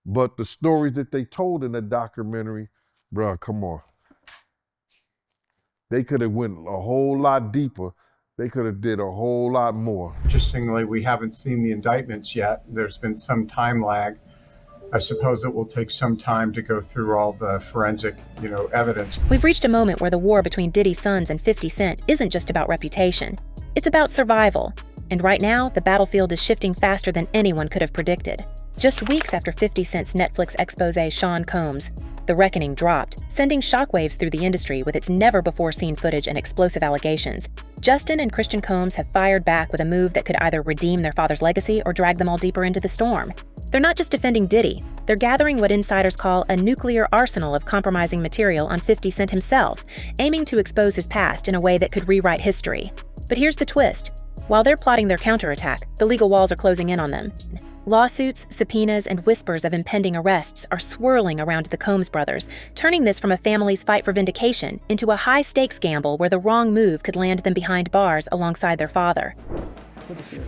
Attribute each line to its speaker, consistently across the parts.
Speaker 1: But the stories that they told in the documentary, bruh, come on. They could have went a whole lot deeper. They could have did a whole lot more.
Speaker 2: Interestingly, we haven't seen the indictments yet. There's been some time lag. I suppose it will take some time to go through all the forensic, evidence.
Speaker 3: We've reached a moment where the war between Diddy's sons and 50 Cent isn't just about reputation. It's about survival. And right now, the battlefield is shifting faster than anyone could have predicted. Just weeks after 50 Cent's Netflix expose Sean Combs, The Reckoning dropped, sending shockwaves through the industry with its never-before-seen footage and explosive allegations. Justin and Christian Combs have fired back with a move that could either redeem their father's legacy or drag them all deeper into the storm. They're not just defending Diddy, they're gathering what insiders call a nuclear arsenal of compromising material on 50 Cent himself, aiming to expose his past in a way that could rewrite history. But here's the twist. While they're plotting their counterattack, the legal walls are closing in on them. Lawsuits, subpoenas, and whispers of impending arrests are swirling around the Combs brothers, turning this from a family's fight for vindication into a high-stakes gamble where the wrong move could land them behind bars alongside their father.
Speaker 4: With the series,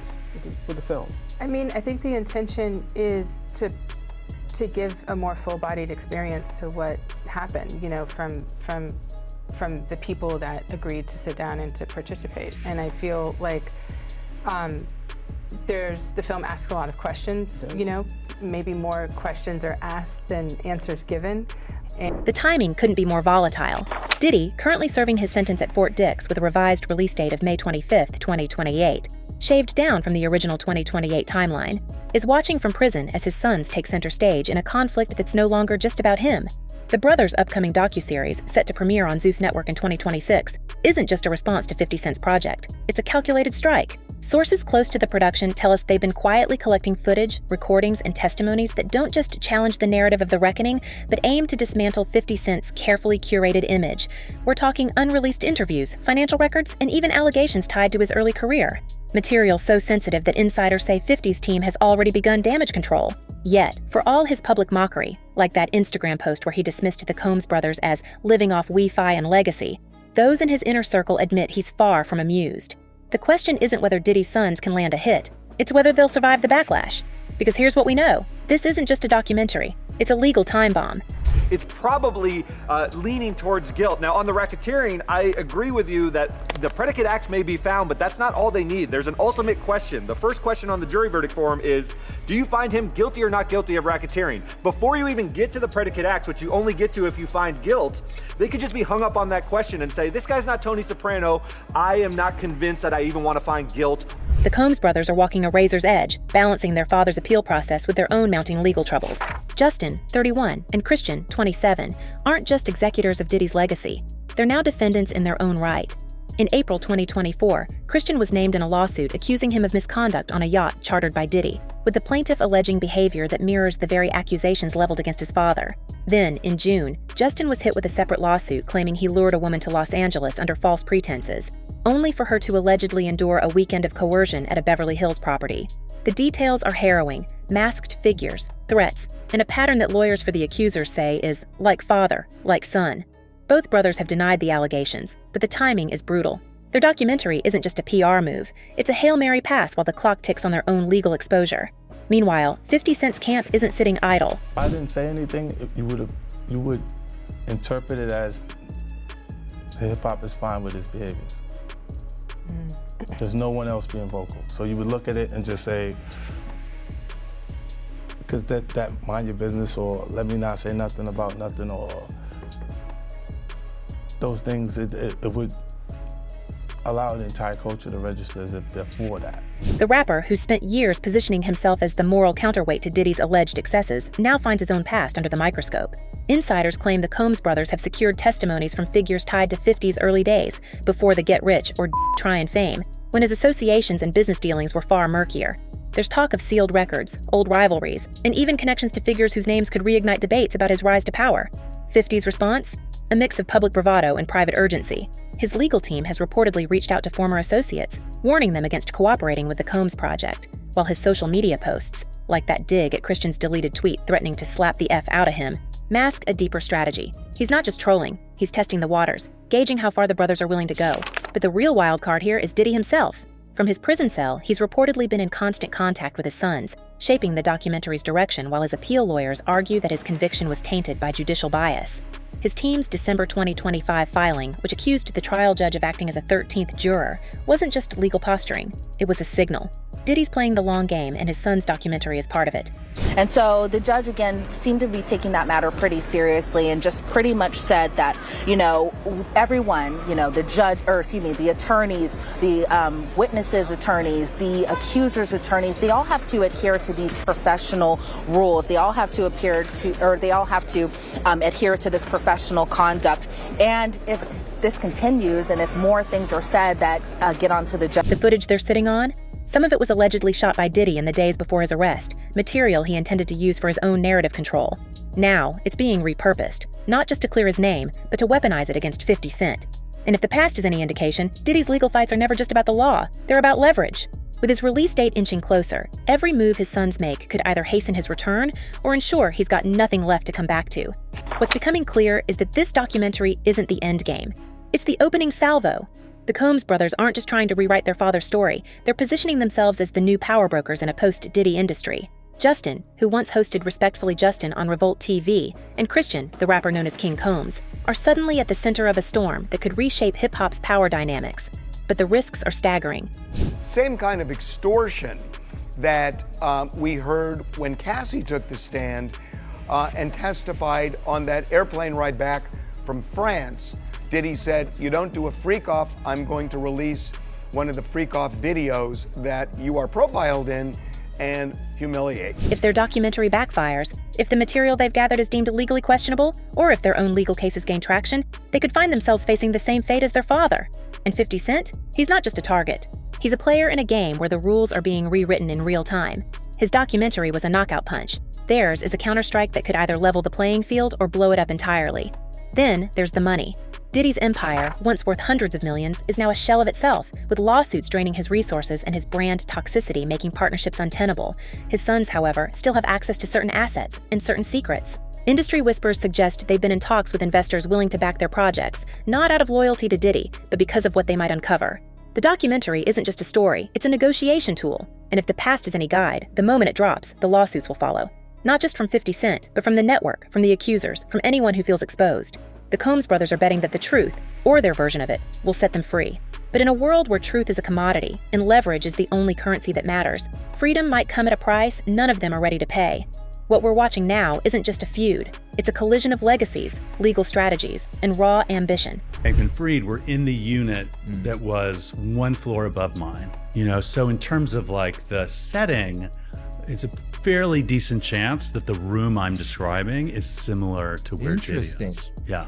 Speaker 4: with the film.
Speaker 5: I mean, I think the intention is to give a more full-bodied experience to what happened, from the people that agreed to sit down and to participate. And I feel like the film asks a lot of questions, maybe more questions are asked than answers given.
Speaker 3: The timing couldn't be more volatile. Diddy, currently serving his sentence at Fort Dix with a revised release date of May 25, 2028, shaved down from the original 2028 timeline, is watching from prison as his sons take center stage in a conflict that's no longer just about him. The brothers' upcoming docuseries, set to premiere on Zeus Network in 2026, isn't just a response to 50 Cent's project. It's a calculated strike. Sources close to the production tell us they've been quietly collecting footage, recordings, and testimonies that don't just challenge the narrative of The Reckoning, but aim to dismantle 50 Cent's carefully curated image. We're talking unreleased interviews, financial records, and even allegations tied to his early career. Material so sensitive that insiders say 50's team has already begun damage control. Yet, for all his public mockery, like that Instagram post where he dismissed the Combs brothers as living off Wi-Fi and legacy, those in his inner circle admit he's far from amused. The question isn't whether Diddy's sons can land a hit, it's whether they'll survive the backlash. Because here's what we know. This isn't just a documentary. It's a legal time bomb.
Speaker 6: It's probably leaning towards guilt. Now, on the racketeering, I agree with you that the predicate acts may be found, but that's not all they need. There's an ultimate question. The first question on the jury verdict form is, do you find him guilty or not guilty of racketeering? Before you even get to the predicate acts, which you only get to if you find guilt, they could just be hung up on that question and say, this guy's not Tony Soprano. I am not convinced that I even want to find guilt.
Speaker 3: The Combs brothers are walking a razor's edge, balancing their father's appeal process with their own mounting legal troubles. Justin, 31, and Christian, 27, aren't just executors of Diddy's legacy. They're now defendants in their own right. In April 2024, Christian was named in a lawsuit accusing him of misconduct on a yacht chartered by Diddy, with the plaintiff alleging behavior that mirrors the very accusations leveled against his father. Then, in June, Justin was hit with a separate lawsuit claiming he lured a woman to Los Angeles under false pretenses, only for her to allegedly endure a weekend of coercion at a Beverly Hills property. The details are harrowing: masked figures, threats, and a pattern that lawyers for the accusers say is like father, like son. Both brothers have denied the allegations, but the timing is brutal. Their documentary isn't just a PR move, it's a Hail Mary pass while the clock ticks on their own legal exposure. Meanwhile, 50 Cent's camp isn't sitting idle.
Speaker 4: If I didn't say anything, you would interpret it as hip-hop is fine with his behaviors. There's no one else being vocal. So you would look at it and just say, because that mind your business, or let me not say nothing about nothing, or those things, it would allow the entire culture to register as if they're for that.
Speaker 3: The rapper, who spent years positioning himself as the moral counterweight to Diddy's alleged excesses, now finds his own past under the microscope. Insiders claim the Combs brothers have secured testimonies from figures tied to 50's early days, before the get-rich or try-and fame, when his associations and business dealings were far murkier. There's talk of sealed records, old rivalries, and even connections to figures whose names could reignite debates about his rise to power. 50's response? A mix of public bravado and private urgency. His legal team has reportedly reached out to former associates, warning them against cooperating with the Combs project, while his social media posts, like that dig at Christian's deleted tweet threatening to slap the F out of him, mask a deeper strategy. He's not just trolling, he's testing the waters, gauging how far the brothers are willing to go. But the real wild card here is Diddy himself. From his prison cell, he's reportedly been in constant contact with his sons, shaping the documentary's direction while his appeal lawyers argue that his conviction was tainted by judicial bias. His team's December 2025 filing, which accused the trial judge of acting as a 13th juror, wasn't just legal posturing, it was a signal. Diddy's playing the long game, and his son's documentary is part of it.
Speaker 7: And so the judge, again, seemed to be taking that matter pretty seriously and just pretty much said that, everyone, the attorneys, the witnesses' attorneys, the accusers' attorneys, they all have to adhere to these professional rules. They all have to adhere to this professional conduct. And if this continues and if more things are said that get onto the judge.
Speaker 3: The footage they're sitting on? Some of it was allegedly shot by Diddy in the days before his arrest, material he intended to use for his own narrative control. Now, it's being repurposed, not just to clear his name, but to weaponize it against 50 Cent. And if the past is any indication, Diddy's legal fights are never just about the law, they're about leverage. With his release date inching closer, every move his sons make could either hasten his return or ensure he's got nothing left to come back to. What's becoming clear is that this documentary isn't the end game. It's the opening salvo. The Combs brothers aren't just trying to rewrite their father's story, they're positioning themselves as the new power brokers in a post-Diddy industry. Justin, who once hosted Respectfully Justin on Revolt TV, and Christian, the rapper known as King Combs, are suddenly at the center of a storm that could reshape hip-hop's power dynamics. But the risks are staggering.
Speaker 8: Same kind of extortion that we heard when Cassie took the stand and testified on that airplane ride back from France. Diddy said, "You don't do a freak off, I'm going to release one of the freak off videos that you are profiled in and humiliate."
Speaker 3: If their documentary backfires, if the material they've gathered is deemed legally questionable, or if their own legal cases gain traction, they could find themselves facing the same fate as their father. And 50 Cent? He's not just a target. He's a player in a game where the rules are being rewritten in real time. His documentary was a knockout punch. Theirs is a counterstrike that could either level the playing field or blow it up entirely. Then there's the money. Diddy's empire, once worth hundreds of millions, is now a shell of itself, with lawsuits draining his resources and his brand toxicity making partnerships untenable. His sons, however, still have access to certain assets and certain secrets. Industry whispers suggest they've been in talks with investors willing to back their projects, not out of loyalty to Diddy, but because of what they might uncover. The documentary isn't just a story, it's a negotiation tool. And if the past is any guide, the moment it drops, the lawsuits will follow. Not just from 50 Cent, but from the network, from the accusers, from anyone who feels exposed. The Combs brothers are betting that the truth, or their version of it, will set them free. But in a world where truth is a commodity, and leverage is the only currency that matters, freedom might come at a price none of them are ready to pay. What we're watching now isn't just a feud. It's a collision of legacies, legal strategies, and raw ambition.
Speaker 9: Bankman-Fried were in the unit that was one floor above mine. So in terms of like the setting, it's a fairly decent chance that the room I'm describing is similar to where Diddy is. Yeah.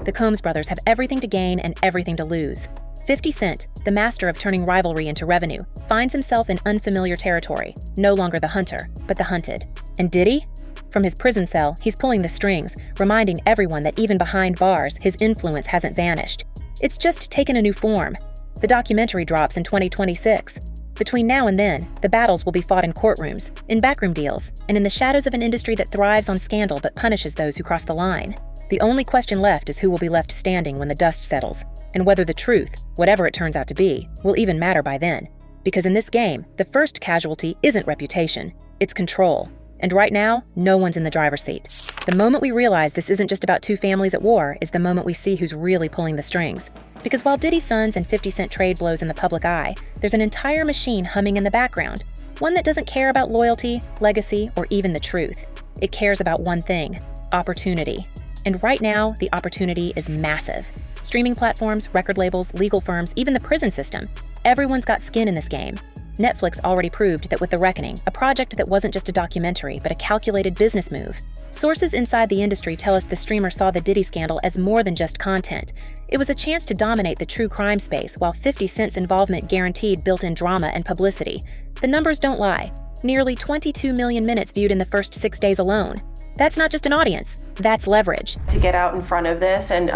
Speaker 3: The Combs brothers have everything to gain and everything to lose. 50 Cent, the master of turning rivalry into revenue, finds himself in unfamiliar territory, no longer the hunter, but the hunted. And Diddy? From his prison cell, he's pulling the strings, reminding everyone that even behind bars, his influence hasn't vanished. It's just taken a new form. The documentary drops in 2026. Between now and then, the battles will be fought in courtrooms, in backroom deals, and in the shadows of an industry that thrives on scandal but punishes those who cross the line. The only question left is who will be left standing when the dust settles, and whether the truth, whatever it turns out to be, will even matter by then. Because in this game, the first casualty isn't reputation, it's control. And right now, no one's in the driver's seat. The moment we realize this isn't just about two families at war is the moment we see who's really pulling the strings. Because while Diddy's sons and 50 Cent trade blows in the public eye, there's an entire machine humming in the background. One that doesn't care about loyalty, legacy, or even the truth. It cares about one thing: opportunity. And right now, the opportunity is massive. Streaming platforms, record labels, legal firms, even the prison system. Everyone's got skin in this game. Netflix already proved that with The Reckoning, a project that wasn't just a documentary, but a calculated business move. Sources inside the industry tell us the streamer saw the Diddy scandal as more than just content. It was a chance to dominate the true crime space, while 50 Cent's involvement guaranteed built-in drama and publicity. The numbers don't lie. Nearly 22 million minutes viewed in the first 6 days alone. That's not just an audience. That's leverage.
Speaker 10: To get out in front of this and,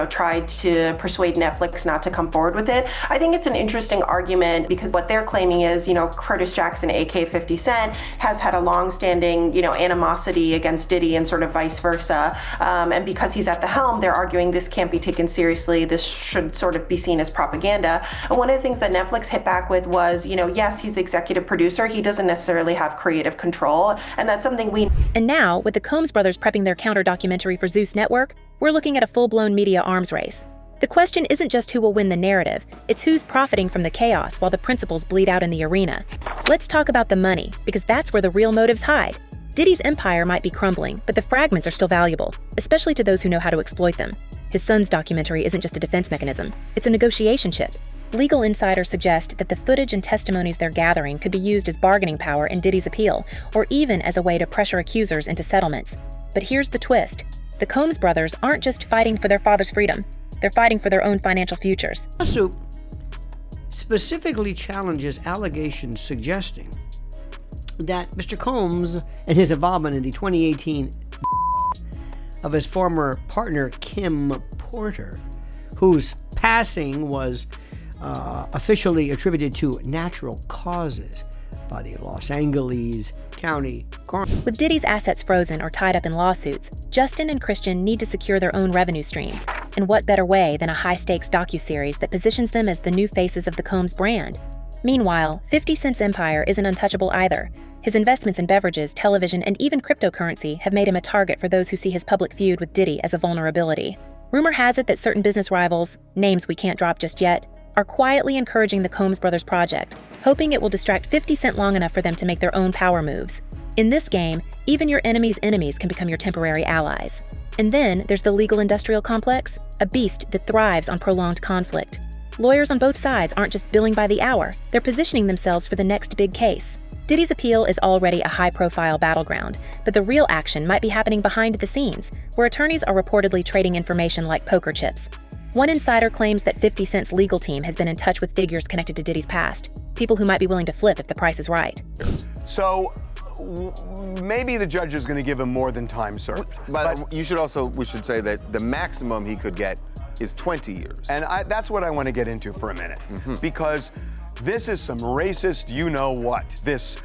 Speaker 10: try to persuade Netflix not to come forward with it. I think it's an interesting argument because what they're claiming is, Curtis Jackson, aka 50 Cent, has had a long-standing, animosity against Diddy and sort of vice versa. And because he's at the helm, they're arguing this can't be taken seriously. This should sort of be seen as propaganda. And one of the things that Netflix hit back with was, yes, he's the executive producer. He doesn't necessarily have creative control. And that's something we...
Speaker 3: And now, with the Combs brothers prepping their counter-documentary for Zeus Network, we're looking at a full-blown media arms race. The question isn't just who will win the narrative, it's who's profiting from the chaos while the principles bleed out in the arena. Let's talk about the money, because that's where the real motives hide. Diddy's empire might be crumbling, but the fragments are still valuable, especially to those who know how to exploit them. His son's documentary isn't just a defense mechanism, it's a negotiation chip. Legal insiders suggest that the footage and testimonies they're gathering could be used as bargaining power in Diddy's appeal, or even as a way to pressure accusers into settlements. But here's the twist. The Combs brothers aren't just fighting for their father's freedom, they're fighting for their own financial futures.
Speaker 11: The lawsuit specifically challenges allegations suggesting that Mr. Combs and his involvement in the 2018 of his former partner Kim Porter, whose passing was officially attributed to natural causes by the Los Angeles County Coroner.
Speaker 3: With Diddy's assets frozen or tied up in lawsuits, Justin and Christian need to secure their own revenue streams. And what better way than a high-stakes docuseries that positions them as the new faces of the Combs brand? Meanwhile, 50 Cent's empire isn't untouchable either. His investments in beverages, television, and even cryptocurrency have made him a target for those who see his public feud with Diddy as a vulnerability. Rumor has it that certain business rivals, names we can't drop just yet, are quietly encouraging the Combs brothers project, hoping it will distract 50 Cent long enough for them to make their own power moves. In this game, even your enemy's enemies can become your temporary allies. And then there's the legal industrial complex, a beast that thrives on prolonged conflict. Lawyers on both sides aren't just billing by the hour, they're positioning themselves for the next big case. Diddy's appeal is already a high-profile battleground, but the real action might be happening behind the scenes, where attorneys are reportedly trading information like poker chips. One insider claims that 50 Cent's legal team has been in touch with figures connected to Diddy's past, people who might be willing to flip if the price is right.
Speaker 8: So maybe the judge is going to give him more than time served.
Speaker 12: But we should say that the maximum he could get is 20 years.
Speaker 8: And that's what I want to get into for a minute, because this is some racist you-know-what, this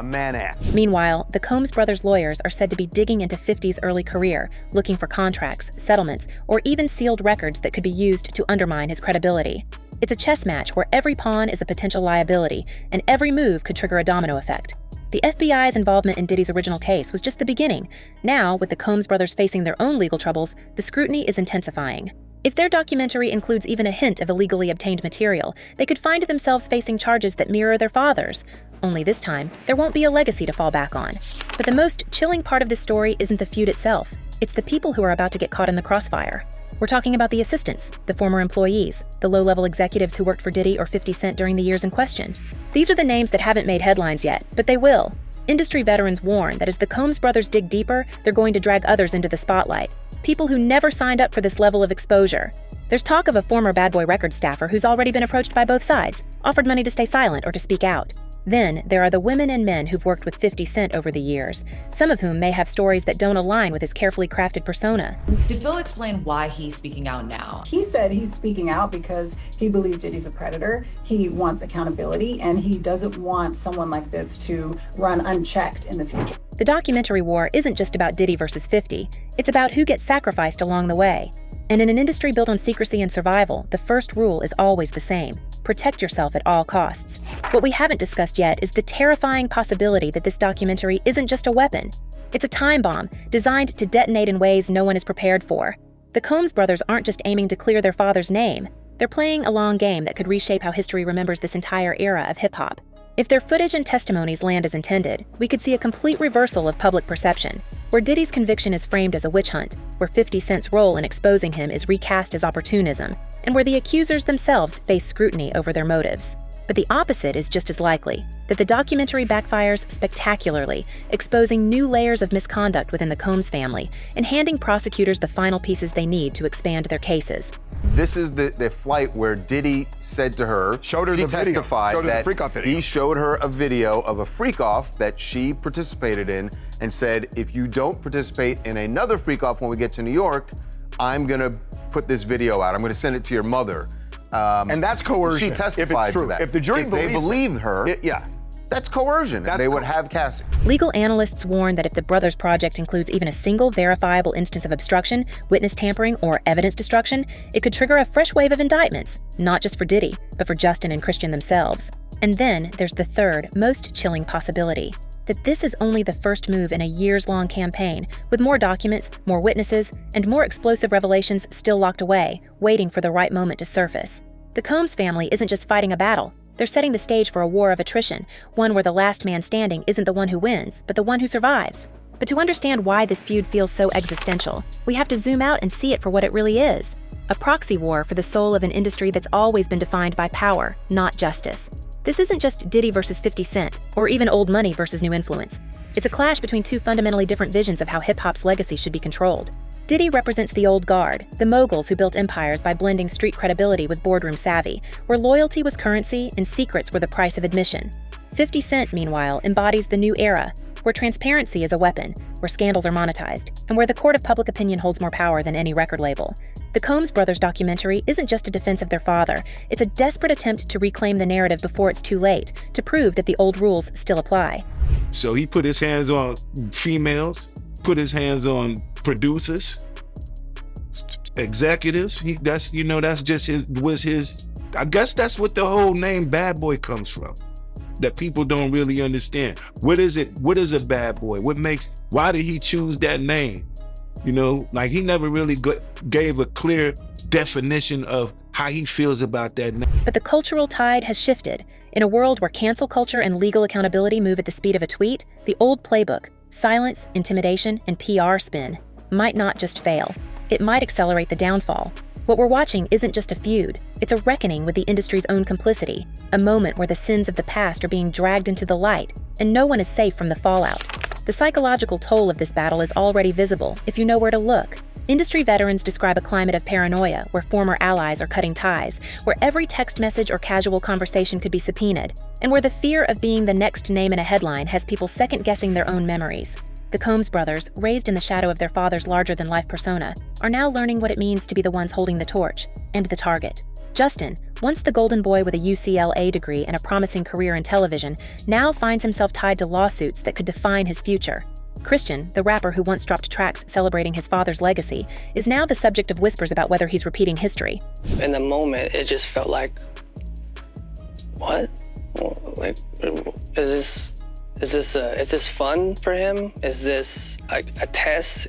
Speaker 8: Mann Act.
Speaker 3: Meanwhile, the Combs brothers' lawyers are said to be digging into 50's early career, looking for contracts, settlements, or even sealed records that could be used to undermine his credibility. It's a chess match where every pawn is a potential liability, and every move could trigger a domino effect. The FBI's involvement in Diddy's original case was just the beginning. Now, with the Combs brothers facing their own legal troubles, the scrutiny is intensifying. If their documentary includes even a hint of illegally obtained material, they could find themselves facing charges that mirror their father's. Only this time, there won't be a legacy to fall back on. But the most chilling part of this story isn't the feud itself. It's the people who are about to get caught in the crossfire. We're talking about the assistants, the former employees, the low-level executives who worked for Diddy or 50 Cent during the years in question. These are the names that haven't made headlines yet, but they will. Industry veterans warn that as the Combs brothers dig deeper, they're going to drag others into the spotlight. People who never signed up for this level of exposure. There's talk of a former Bad Boy Records staffer who's already been approached by both sides, offered money to stay silent or to speak out. Then, there are the women and men who've worked with 50 Cent over the years, some of whom may have stories that don't align with his carefully crafted persona.
Speaker 13: Did Phil explain why he's speaking out now?
Speaker 14: He said he's speaking out because he believes Diddy's a predator, he wants accountability, and he doesn't want someone like this to run unchecked in the future.
Speaker 3: The documentary war isn't just about Diddy versus 50, it's about who gets sacrificed along the way. And in an industry built on secrecy and survival, the first rule is always the same. Protect yourself at all costs. What we haven't discussed yet is the terrifying possibility that this documentary isn't just a weapon. It's a time bomb designed to detonate in ways no one is prepared for. The Combs brothers aren't just aiming to clear their father's name. They're playing a long game that could reshape how history remembers this entire era of hip-hop. If their footage and testimonies land as intended, we could see a complete reversal of public perception, where Diddy's conviction is framed as a witch hunt, where 50 Cent's role in exposing him is recast as opportunism, and where the accusers themselves face scrutiny over their motives. But the opposite is just as likely, that the documentary backfires spectacularly, exposing new layers of misconduct within the Combs family and handing prosecutors the final pieces they need to expand their cases.
Speaker 12: This is the flight where Diddy said to her, she testified that he showed her a video of a freak-off that she participated in and said, if you don't participate in another freak-off when we get to New York, I'm gonna put this video out. I'm gonna send it to your mother.
Speaker 8: And that's coercion.
Speaker 12: She testified to that.
Speaker 8: If the jury
Speaker 12: believed her, that's coercion. They would have Cassie.
Speaker 3: Legal analysts warn that if the Brothers Project includes even a single verifiable instance of obstruction, witness tampering, or evidence destruction, it could trigger a fresh wave of indictments, not just for Diddy, but for Justin and Christian themselves. And then there's the third, most chilling possibility, that this is only the first move in a years-long campaign, with more documents, more witnesses, and more explosive revelations still locked away, waiting for the right moment to surface. The Combs family isn't just fighting a battle. They're setting the stage for a war of attrition, one where the last man standing isn't the one who wins, but the one who survives. But to understand why this feud feels so existential, we have to zoom out and see it for what it really is. A proxy war for the soul of an industry that's always been defined by power, not justice. This isn't just Diddy versus 50 Cent, or even old money versus new influence. It's a clash between two fundamentally different visions of how hip-hop's legacy should be controlled. Diddy represents the old guard, the moguls who built empires by blending street credibility with boardroom savvy, where loyalty was currency and secrets were the price of admission. 50 Cent, meanwhile, embodies the new era, where transparency is a weapon, where scandals are monetized, and where the court of public opinion holds more power than any record label. The Combs brothers documentary isn't just a defense of their father, it's a desperate attempt to reclaim the narrative before it's too late, to prove that the old rules still apply.
Speaker 15: So he put his hands on females, put his hands on producers, executives. That's just his. I guess that's what the whole name Bad Boy comes from. That people don't really understand. What is it? What is a bad boy? Why did he choose that name? Like he never really gave a clear definition of how he feels about that name.
Speaker 3: But the cultural tide has shifted. In a world where cancel culture and legal accountability move at the speed of a tweet, the old playbook, silence, intimidation, and PR spin, might not just fail. It might accelerate the downfall. What we're watching isn't just a feud, it's a reckoning with the industry's own complicity, a moment where the sins of the past are being dragged into the light, and no one is safe from the fallout. The psychological toll of this battle is already visible, if you know where to look. Industry veterans describe a climate of paranoia where former allies are cutting ties, where every text message or casual conversation could be subpoenaed, and where the fear of being the next name in a headline has people second-guessing their own memories. The Combs brothers, raised in the shadow of their father's larger-than-life persona, are now learning what it means to be the ones holding the torch, and the target. Justin, once the golden boy with a UCLA degree and a promising career in television, now finds himself tied to lawsuits that could define his future. Christian, the rapper who once dropped tracks celebrating his father's legacy, is now the subject of whispers about whether he's repeating history.
Speaker 16: In the moment, it just felt like, what? Like, is this fun for him? Is this like a test?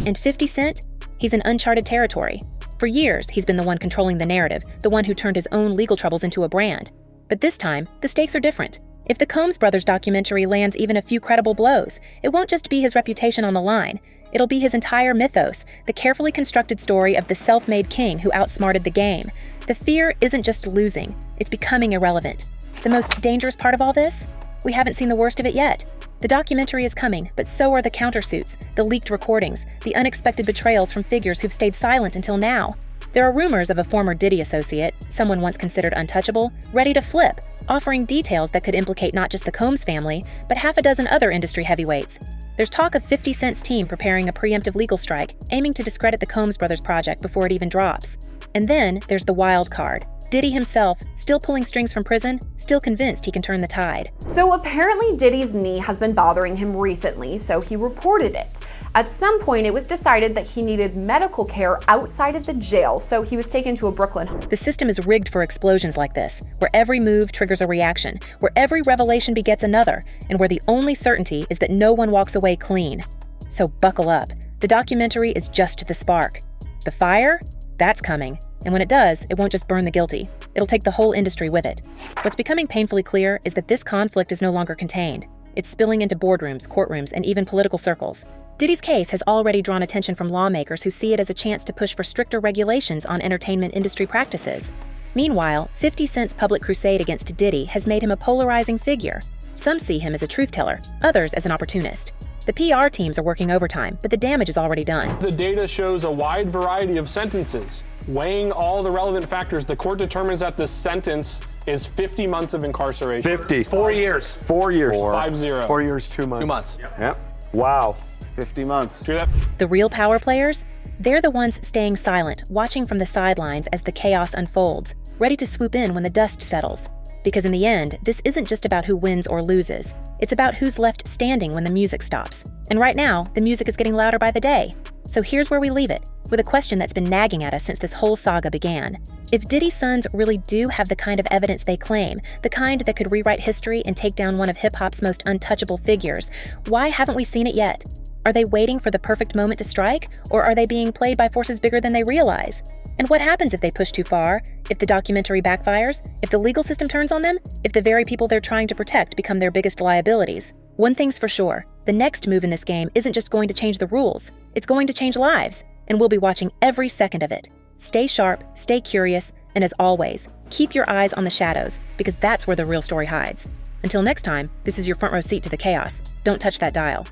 Speaker 3: And 50 Cent? He's in uncharted territory. For years, he's been the one controlling the narrative, the one who turned his own legal troubles into a brand. But this time, the stakes are different. If the Combs brothers documentary lands even a few credible blows, it won't just be his reputation on the line. It'll be his entire mythos, the carefully constructed story of the self-made king who outsmarted the game. The fear isn't just losing, it's becoming irrelevant. The most dangerous part of all this? We haven't seen the worst of it yet. The documentary is coming, but so are the countersuits, the leaked recordings, the unexpected betrayals from figures who've stayed silent until now. There are rumors of a former Diddy associate, someone once considered untouchable, ready to flip, offering details that could implicate not just the Combs family, but half a dozen other industry heavyweights. There's talk of 50 Cent's team preparing a preemptive legal strike, aiming to discredit the Combs brothers project before it even drops. And then there's the wild card. Diddy himself, still pulling strings from prison, still convinced he can turn the tide.
Speaker 17: So apparently Diddy's knee has been bothering him recently, so he reported it. At some point, it was decided that he needed medical care outside of the jail, so he was taken to a Brooklyn home.
Speaker 3: The system is rigged for explosions like this, where every move triggers a reaction, where every revelation begets another, and where the only certainty is that no one walks away clean. So buckle up. The documentary is just the spark. The fire? That's coming. And when it does, it won't just burn the guilty. It'll take the whole industry with it. What's becoming painfully clear is that this conflict is no longer contained. It's spilling into boardrooms, courtrooms, and even political circles. Diddy's case has already drawn attention from lawmakers who see it as a chance to push for stricter regulations on entertainment industry practices. Meanwhile, 50 Cent's public crusade against Diddy has made him a polarizing figure. Some see him as a truth teller, others as an opportunist. The PR teams are working overtime, but the damage is already done.
Speaker 18: The data shows a wide variety of sentences. Weighing all the relevant factors, the court determines that the sentence is 50 months of incarceration.
Speaker 6: 50. 4 years. 4 years.
Speaker 18: 5-0.
Speaker 8: 4 years, 2 months.
Speaker 6: 2 months.
Speaker 8: Yep.
Speaker 6: Wow.
Speaker 12: 50 months.
Speaker 3: The real power players? They're the ones staying silent, watching from the sidelines as the chaos unfolds, ready to swoop in when the dust settles. Because in the end, this isn't just about who wins or loses. It's about who's left standing when the music stops. And right now, the music is getting louder by the day. So here's where we leave it, with a question that's been nagging at us since this whole saga began. If Diddy's sons really do have the kind of evidence they claim, the kind that could rewrite history and take down one of hip-hop's most untouchable figures, why haven't we seen it yet? Are they waiting for the perfect moment to strike, or are they being played by forces bigger than they realize? And what happens if they push too far? If the documentary backfires? If the legal system turns on them? If the very people they're trying to protect become their biggest liabilities? One thing's for sure, the next move in this game isn't just going to change the rules, it's going to change lives, and we'll be watching every second of it. Stay sharp, stay curious, and as always, keep your eyes on the shadows, because that's where the real story hides. Until next time, this is your front row seat to the chaos. Don't touch that dial.